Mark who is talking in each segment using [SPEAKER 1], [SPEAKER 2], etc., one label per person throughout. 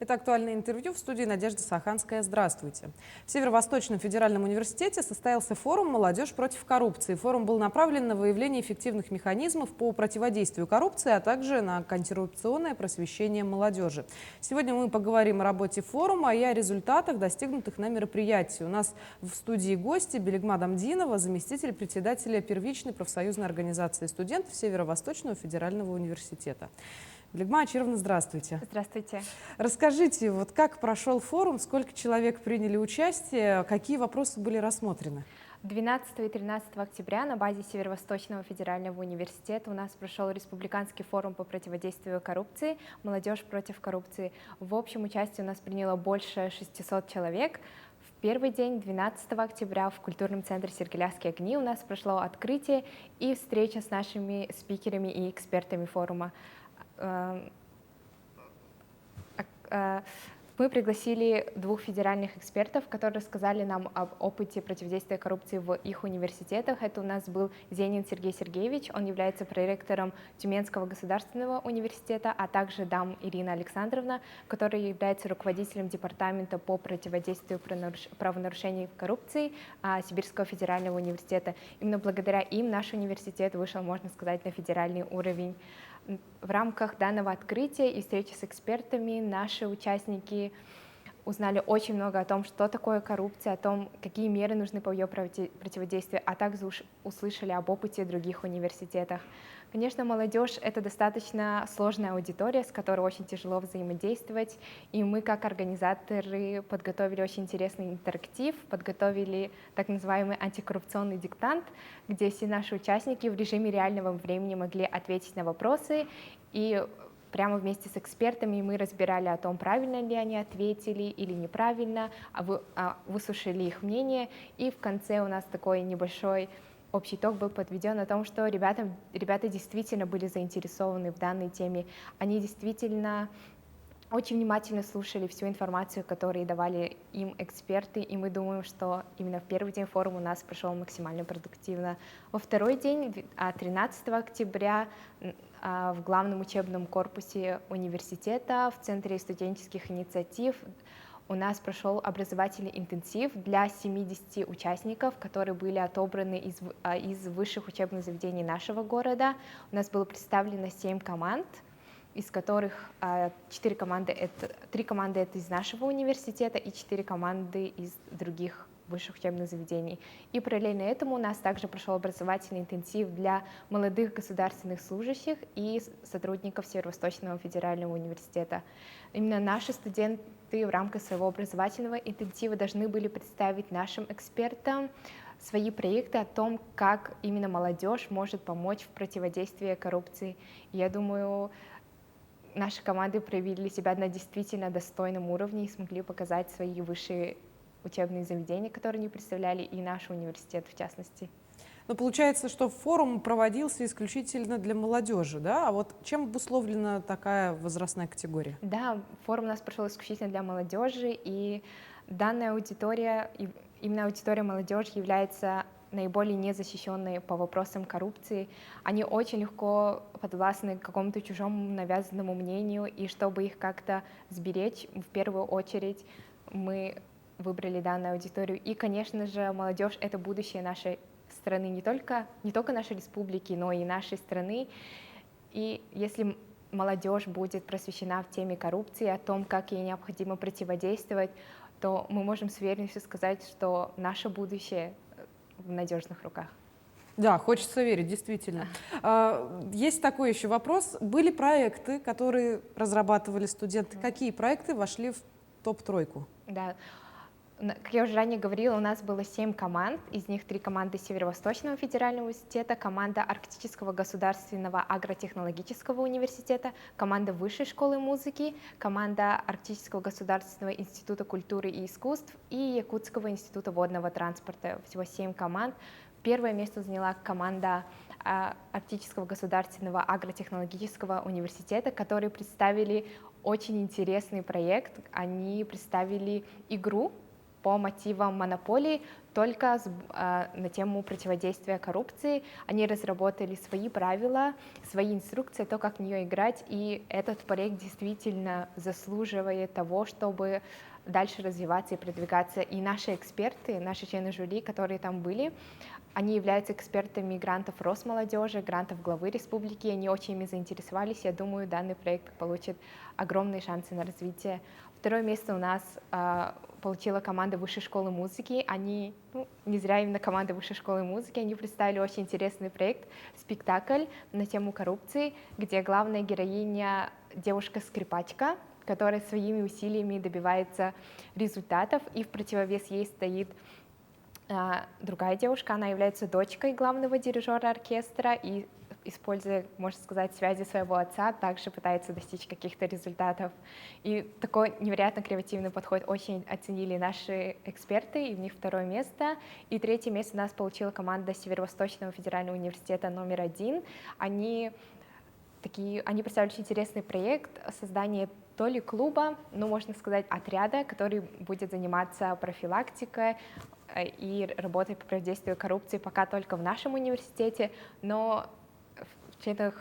[SPEAKER 1] Это «Актуальное интервью», в студии Надежда Саханская. Здравствуйте. В Северо-Восточном федеральном университете состоялся форум «Молодежь против коррупции». Форум был направлен на выявление эффективных механизмов по противодействию коррупции, а также на антикоррупционное просвещение молодежи. Сегодня мы поговорим о работе форума и о результатах, достигнутых на мероприятии. У нас в студии гости Белигмад Амдинова, заместитель председателя первичной профсоюзной организации студентов Северо-Восточного федерального университета. Белигмад Ачировна, здравствуйте.
[SPEAKER 2] Здравствуйте.
[SPEAKER 1] Расскажите, вот как прошел форум, сколько человек приняли участие, какие вопросы были рассмотрены?
[SPEAKER 2] 12 и 13 октября на базе Северо-Восточного федерального университета у нас прошел республиканский форум по противодействию коррупции «Молодежь против коррупции». В общем участии у нас приняло больше 600 человек. В первый день, 12 октября, в культурном центре «Сергеляские огни» у нас прошло открытие и встреча с нашими спикерами и экспертами форума. Мы пригласили двух федеральных экспертов, которые рассказали нам об опыте противодействия коррупции в их университетах. Это у нас был Зенин Сергей Сергеевич, он является проректором Тюменского государственного университета, а также дам Ирина Александровна, которая является руководителем департамента по противодействию правонарушений коррупции Сибирского федерального университета. Именно благодаря им наш университет вышел, можно сказать, на федеральный уровень. В рамках данного открытия и встречи с экспертами наши участники узнали очень много о том, что такое коррупция, о том, какие меры нужны по ее противодействию, а также услышали об опыте других университетов. Конечно, молодежь — это достаточно сложная аудитория, с которой очень тяжело взаимодействовать, и мы, как организаторы, подготовили очень интересный интерактив, подготовили так называемый антикоррупционный диктант, где все наши участники в режиме реального времени могли ответить на вопросы, и прямо вместе с экспертами мы разбирали о том, правильно ли они ответили или неправильно, выслушали их мнение, и в конце у нас такой небольшой общий итог был подведен о том, что ребята действительно были заинтересованы в данной теме, они действительно очень внимательно слушали всю информацию, которую давали им эксперты, и мы думаем, что именно в первый день форум у нас прошел максимально продуктивно. Во второй день, 13 октября, в главном учебном корпусе университета, в Центре студенческих инициатив, у нас прошел образовательный интенсив для 70 участников, которые были отобраны из высших учебных заведений нашего города. У нас было представлено 7 команд, из которых 3 команды это из нашего университета и 4 команды из других высших учебных заведений. И параллельно этому у нас также прошел образовательный интенсив для молодых государственных служащих и сотрудников Северо-Восточного федерального университета. Именно наши студенты в рамках своего образовательного интенсива должны были представить нашим экспертам свои проекты о том, как именно молодежь может помочь в противодействии коррупции. И я думаю, наши команды проявили себя на действительно достойном уровне и смогли показать свои высшие учебные заведения, которые они представляли, и наш университет в частности.
[SPEAKER 1] Но получается, что форум проводился исключительно для молодежи, да? А вот чем обусловлена такая возрастная категория?
[SPEAKER 2] Да, форум у нас прошел исключительно для молодежи, и данная аудитория, именно аудитория молодежи является наиболее незащищенные по вопросам коррупции. Они очень легко подвластны какому-то чужому навязанному мнению, и чтобы их как-то сберечь, в первую очередь мы выбрали данную аудиторию. И, конечно же, молодежь — это будущее нашей страны, не только нашей республики, но и нашей страны. И если молодежь будет просвещена в теме коррупции, о том, как ей необходимо противодействовать, то мы можем с уверенностью сказать, что наше будущее в надежных руках.
[SPEAKER 1] Да, хочется верить, действительно. Есть такой еще вопрос. Были проекты, которые разрабатывали студенты. Какие проекты вошли в топ-тройку?
[SPEAKER 2] Да. Как я уже ранее говорила, у нас было 7 команд, из них 3 команды Северо-Восточного федерального университета, команда Арктического государственного агротехнологического университета, команда Высшей школы музыки, команда Арктического государственного института культуры и искусств и Якутского института водного транспорта. Всего 7 команд. Первое место заняла команда Арктического государственного агротехнологического университета, которые представили очень интересный проект. Они представили игру по мотивам монополий, только на тему противодействия коррупции. Они разработали свои правила, свои инструкции, то, как в нее играть, и этот проект действительно заслуживает того, чтобы дальше развиваться и продвигаться. И наши эксперты, наши члены жюри, которые там были, они являются экспертами грантов Росмолодежи, грантов главы республики, они очень ими заинтересовались. Я думаю, данный проект получит огромные шансы на развитие. Второе место у нас получила команда Высшей школы музыки. Они, не зря именно команда Высшей школы музыки, они представили очень интересный проект, спектакль на тему коррупции, где главная героиня девушка-скрипачка, которая своими усилиями добивается результатов, и в противовес ей стоит другая девушка, она является дочкой главного дирижера оркестра и, используя, можно сказать, связи своего отца, также пытается достичь каких-то результатов. И такой невероятно креативный подход очень оценили наши эксперты, и в них второе место. И третье место у нас получила команда Северо-Восточного федерального университета номер 1. Они представили очень интересный проект создания то ли клуба, можно сказать, отряда, который будет заниматься профилактикой и работой по противодействию коррупции пока только в нашем университете, но в членах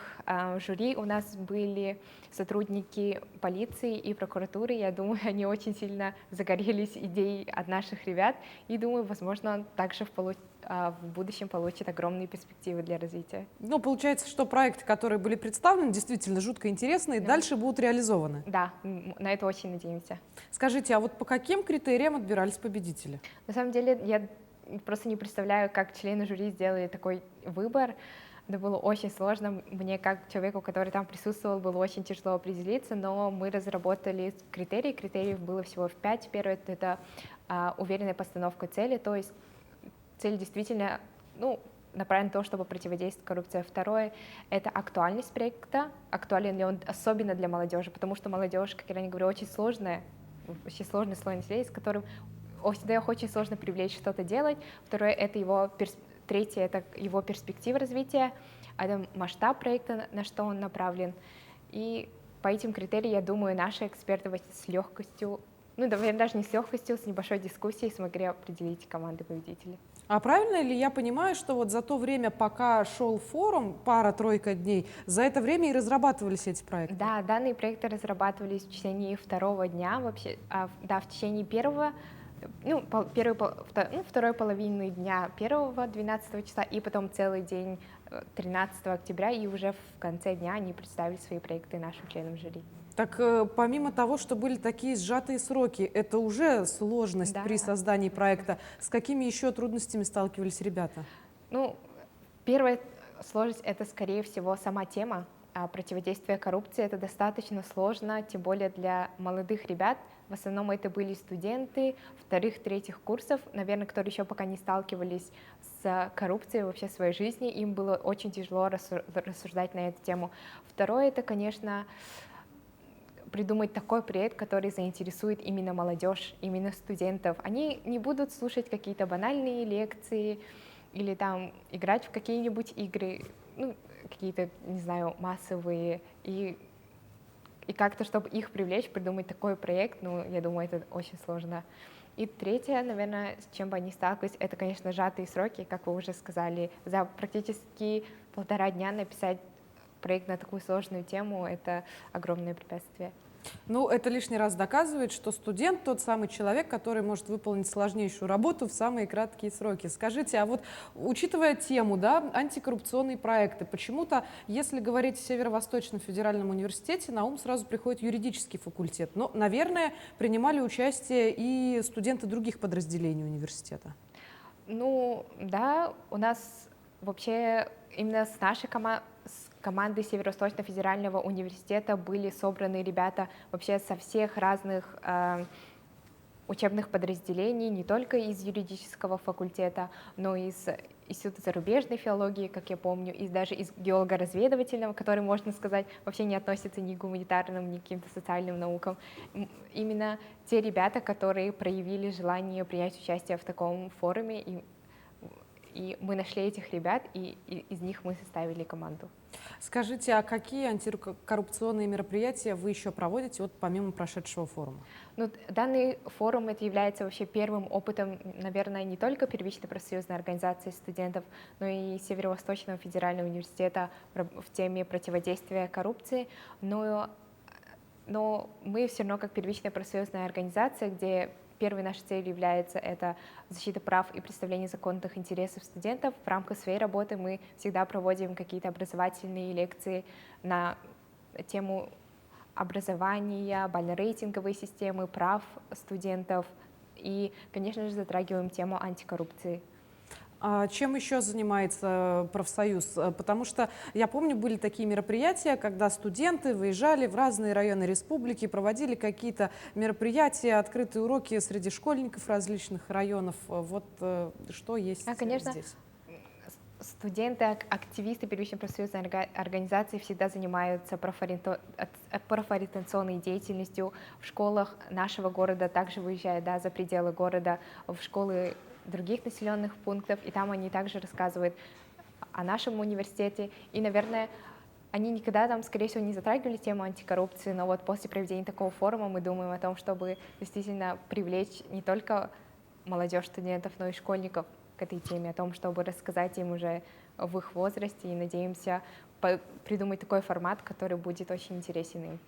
[SPEAKER 2] жюри у нас были сотрудники полиции и прокуратуры. Я думаю, они очень сильно загорелись идеей от наших ребят, и думаю, возможно, он также в будущем получит огромные перспективы для развития.
[SPEAKER 1] Получается, что проекты, которые были представлены, действительно жутко интересны и дальше будут реализованы.
[SPEAKER 2] Да, на это очень надеемся.
[SPEAKER 1] Скажите, а вот по каким критериям отбирались победители?
[SPEAKER 2] На самом деле, я просто не представляю, как члены жюри сделали такой выбор. Это было очень сложно. Мне, как человеку, который там присутствовал, было очень тяжело определиться, но мы разработали критерии. Критериев было всего 5. Первое — это уверенная постановка цели, то есть цель действительно направлена на то, чтобы противодействовать коррупции. Второе — это актуальность проекта. Актуален ли он особенно для молодежи, потому что молодежь, как я ранее говорила, очень сложный слой населения, с которым всегда очень сложно привлечь что-то делать. Второе — это третье — это его перспектива развития, это масштаб проекта, на что он направлен. И по этим критериям, я думаю, наши эксперты с легкостью, даже не с легкостью, с небольшой дискуссией смогли определить команды победителей.
[SPEAKER 1] А правильно ли я понимаю, что вот за то время, пока шел форум, пара-тройка дней, за это время и разрабатывались эти проекты?
[SPEAKER 2] Да, данные проекты разрабатывались в течение второго дня, вообще, в течение второй половины дня 12 числа, и потом целый день 13 октября, и уже в конце дня они представили свои проекты нашим членам жюри.
[SPEAKER 1] Так помимо того, что были такие сжатые сроки, это уже сложность при создании проекта. С какими еще трудностями сталкивались ребята?
[SPEAKER 2] Первая сложность — это, скорее всего, сама тема. Противодействие коррупции — это достаточно сложно, тем более для молодых ребят. В основном это были студенты вторых-третьих курсов, наверное, которые еще пока не сталкивались с коррупцией вообще в своей жизни. Им было очень тяжело рассуждать на эту тему. Второе — это, конечно, придумать такой проект, который заинтересует именно молодежь, именно студентов. Они не будут слушать какие-то банальные лекции или там играть в какие-нибудь игры, какие-то, не знаю, массовые, и как-то, чтобы их привлечь, придумать такой проект, я думаю, это очень сложно. И третье, наверное, с чем бы они сталкивались, это, конечно, сжатые сроки, как вы уже сказали. За практически 1,5 дня написать проект на такую сложную тему — это огромное препятствие.
[SPEAKER 1] Это лишний раз доказывает, что студент — тот самый человек, который может выполнить сложнейшую работу в самые краткие сроки. Скажите, а вот учитывая тему, антикоррупционные проекты, почему-то, если говорить о Северо-Восточном федеральном университете, на ум сразу приходит юридический факультет. Но, наверное, принимали участие и студенты других подразделений университета.
[SPEAKER 2] Да, у нас вообще именно с нашей команды Северо-Восточного федерального университета были собраны ребята вообще со всех разных учебных подразделений, не только из юридического факультета, но и из Института зарубежной филологии, как я помню, и даже из геолого-разведывательного, который, можно сказать, вообще не относится ни к гуманитарным, ни к каким-то социальным наукам. Именно те ребята, которые проявили желание принять участие в таком форуме, И мы нашли этих ребят, и из них мы составили команду.
[SPEAKER 1] Скажите, а какие антикоррупционные мероприятия вы еще проводите, вот помимо прошедшего форума?
[SPEAKER 2] Ну, данный форум это является вообще первым опытом, наверное, не только первичной профсоюзной организации студентов, но и Северо-Восточного федерального университета в теме противодействия коррупции. Но мы все равно как первичная профсоюзная организация, где первой нашей целью является это защита прав и представление законных интересов студентов. В рамках своей работы мы всегда проводим какие-то образовательные лекции на тему образования, бально-рейтинговой системы, прав студентов и, конечно же, затрагиваем тему антикоррупции.
[SPEAKER 1] А чем еще занимается профсоюз? Потому что я помню, были такие мероприятия, когда студенты выезжали в разные районы республики, проводили какие-то мероприятия, открытые уроки среди школьников различных районов. Вот что есть
[SPEAKER 2] Конечно,
[SPEAKER 1] здесь?
[SPEAKER 2] студенты, активисты первичной профсоюзной организации всегда занимаются профориентационной деятельностью в школах нашего города, также выезжают за пределы города в школы других населенных пунктов, и там они также рассказывают о нашем университете. И, наверное, они никогда там, скорее всего, не затрагивали тему антикоррупции, но вот после проведения такого форума мы думаем о том, чтобы действительно привлечь не только молодежь студентов, но и школьников к этой теме, о том, чтобы рассказать им уже в их возрасте, и надеемся придумать такой формат, который будет очень интересен им.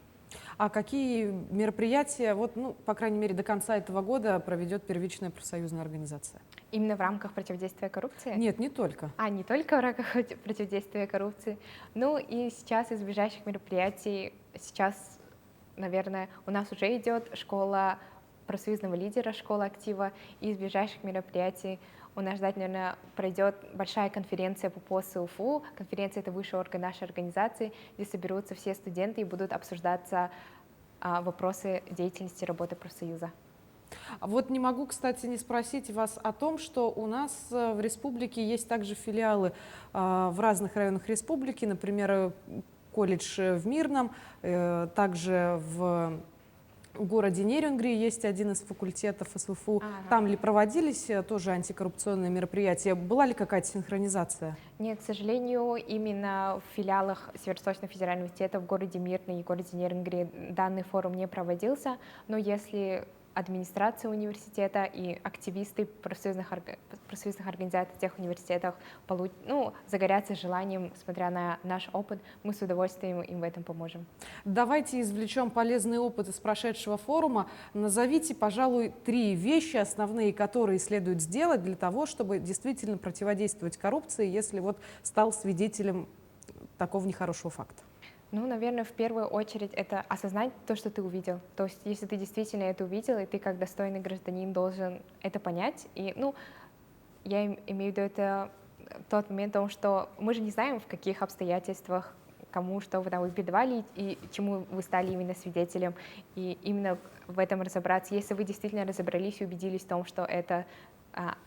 [SPEAKER 1] А какие мероприятия, вот, ну, по крайней мере, до конца этого года проведет первичная профсоюзная организация?
[SPEAKER 2] Именно в рамках противодействия коррупции?
[SPEAKER 1] Нет, не только.
[SPEAKER 2] Не только в рамках противодействия коррупции. Ну и сейчас из ближайших мероприятий, сейчас, наверное, у нас уже идет школа профсоюзного лидера, школа актива, и из ближайших мероприятий у нас ждать, наверное, пройдет большая конференция по ПОСу УФУ. Конференция — это высший орган нашей организации, где соберутся все студенты и будут обсуждаться вопросы деятельности работы профсоюза.
[SPEAKER 1] Вот не могу, кстати, не спросить вас о том, что у нас в республике есть также филиалы в разных районах республики, например, колледж в Мирном, также в городе Нерюнгри есть один из факультетов СВФУ. Там ли проводились тоже антикоррупционные мероприятия? Была ли какая-то синхронизация?
[SPEAKER 2] Нет, к сожалению, именно в филиалах Северо-Восточного федерального университета в городе Мирный и городе Нерюнгри данный форум не проводился, но если администрация университета и активисты профсоюзных организаций тех университетов загорятся желанием, смотря на наш опыт, мы с удовольствием им в этом поможем.
[SPEAKER 1] Давайте извлечем полезный опыт из прошедшего форума. Назовите, пожалуй, 3 вещи основные, которые следует сделать для того, чтобы действительно противодействовать коррупции, если вот стал свидетелем такого нехорошего факта.
[SPEAKER 2] Ну, наверное, в первую очередь это осознать то, что ты увидел. То есть, если ты действительно это увидел, и ты как достойный гражданин должен это понять. И, я имею в виду это тот момент, что мы же не знаем, в каких обстоятельствах, кому что вы там передавали и чему вы стали именно свидетелем. И именно в этом разобраться. Если вы действительно разобрались и убедились в том, что это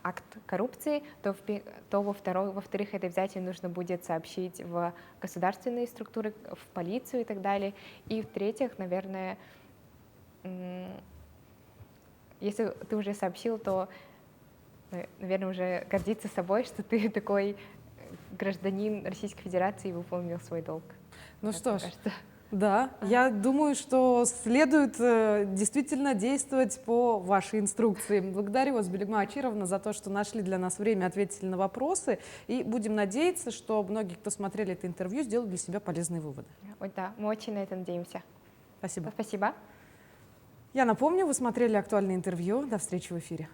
[SPEAKER 2] акт коррупции, то во-вторых, это обязательно нужно будет сообщить в государственные структуры, в полицию и так далее. И в-третьих, наверное, если ты уже сообщил, то, наверное, уже гордиться собой, что ты такой гражданин Российской Федерации и выполнил свой долг.
[SPEAKER 1] Ну что ж, да, я думаю, что следует действительно действовать по вашей инструкции. Благодарю вас, Белигма Ачировна, за то, что нашли для нас время ответить на вопросы. И будем надеяться, что многие, кто смотрели это интервью, сделают для себя полезные выводы.
[SPEAKER 2] Да, мы очень на это надеемся.
[SPEAKER 1] Спасибо.
[SPEAKER 2] Спасибо.
[SPEAKER 1] Я напомню, вы смотрели актуальное интервью. До встречи в эфире.